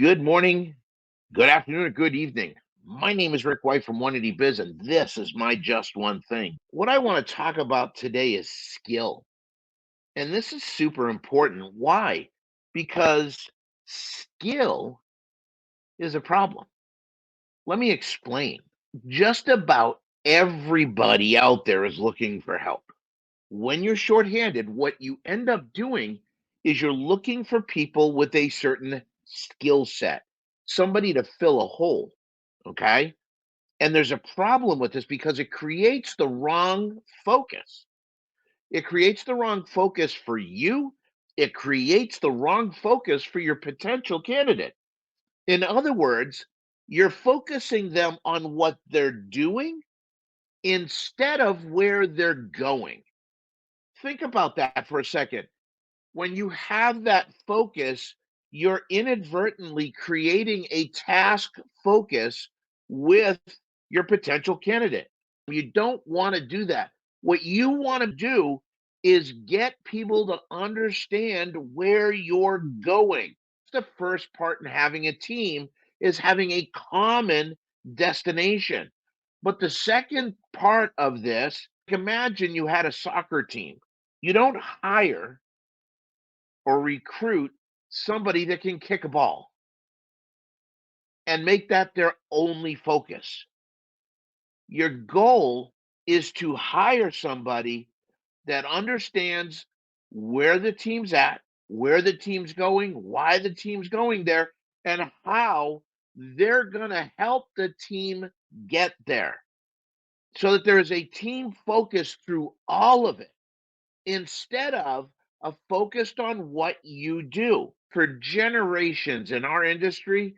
Good morning, good afternoon, or good evening. My name is Rick White from 180 Biz, and this is my Just One Thing. What I want to talk about today is skill. And this is super important. Why? Because skill is a problem. Let me explain. Just about everybody out there is looking for help. When you're shorthanded, what you end up doing is you're looking for people with a certain skill set, somebody to fill a hole. Okay. And there's a problem with this because it creates the wrong focus. It creates the wrong focus for you. It creates the wrong focus for your potential candidate. In other words, you're focusing them on what they're doing instead of where they're going. Think about that for a second. When you have that focus, you're inadvertently creating a task focus with your potential candidate. You don't want to do that. What you want to do is get people to understand where you're going. The first part in having a team is having a common destination. But the second part of this, imagine you had a soccer team. You don't hire or recruit somebody that can kick a ball and make that their only focus. Your goal is to hire somebody that understands where the team's at, where the team's going, why the team's going there, and how they're going to help the team get there so that there is a team focus through all of it instead of a focused on what you do. For generations in our industry,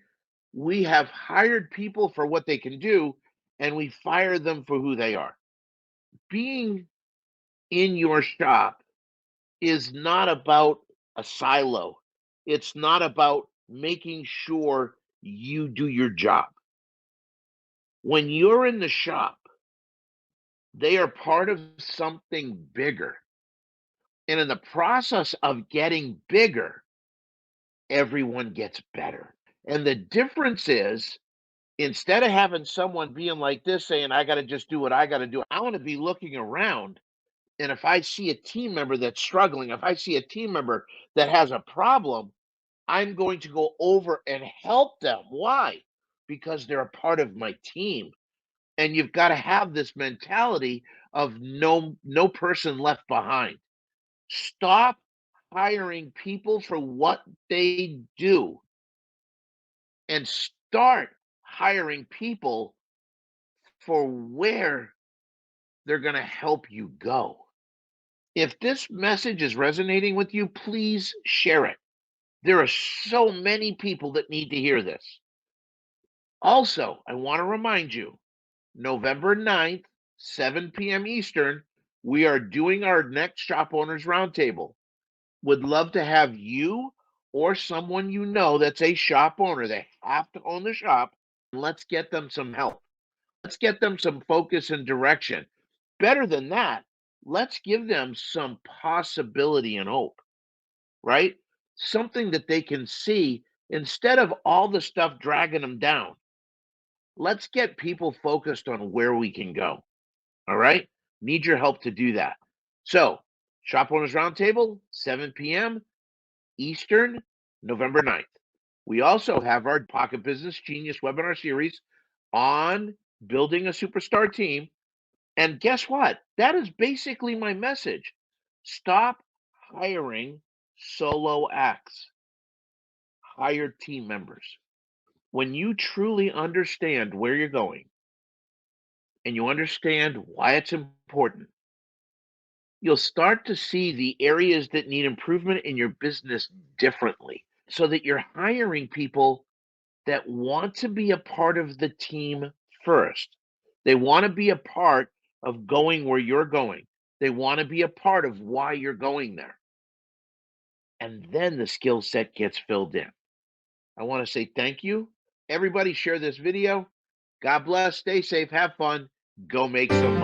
we have hired people for what they can do and we fire them for who they are. Being in your shop is not about a silo. It's not about making sure you do your job. When you're in the shop, they are part of something bigger. And in the process of getting bigger, everyone gets better. And the difference is instead of having someone being like this saying, I got to just do what I got to do, I want to be looking around. And if I see a team member that's struggling, if I see a team member that has a problem, I'm going to go over and help them. Why? Because they're a part of my team. And you've got to have this mentality of no person left behind. Stop hiring people for what they do and start hiring people for where they're going to help you go. If this message is resonating with you, please share it. There are so many people that need to hear this. Also, I want to remind you, November 9th, 7 p.m. Eastern, we are doing our next Shop Owners Roundtable. Would love to have you or someone you know that's a shop owner. They have to own the shop. Let's get them some help. Let's get them some focus and direction. Better than that, let's give them some possibility and hope, right? Something that they can see instead of all the stuff dragging them down. Let's get people focused on where we can go. All right. Need your help to do that. So, Shop Owners Roundtable, 7 p.m. Eastern, November 9th. We also have our Pocket Business Genius webinar series on building a superstar team. And guess what? That is basically my message. Stop hiring solo acts, hire team members. When you truly understand where you're going and you understand why it's important, you'll start to see the areas that need improvement in your business differently so that you're hiring people that want to be a part of the team first. They want to be a part of going where you're going. They want to be a part of why you're going there. And then the skill set gets filled in. I want to say thank you. Everybody share this video. God bless. Stay safe. Have fun. Go make some money.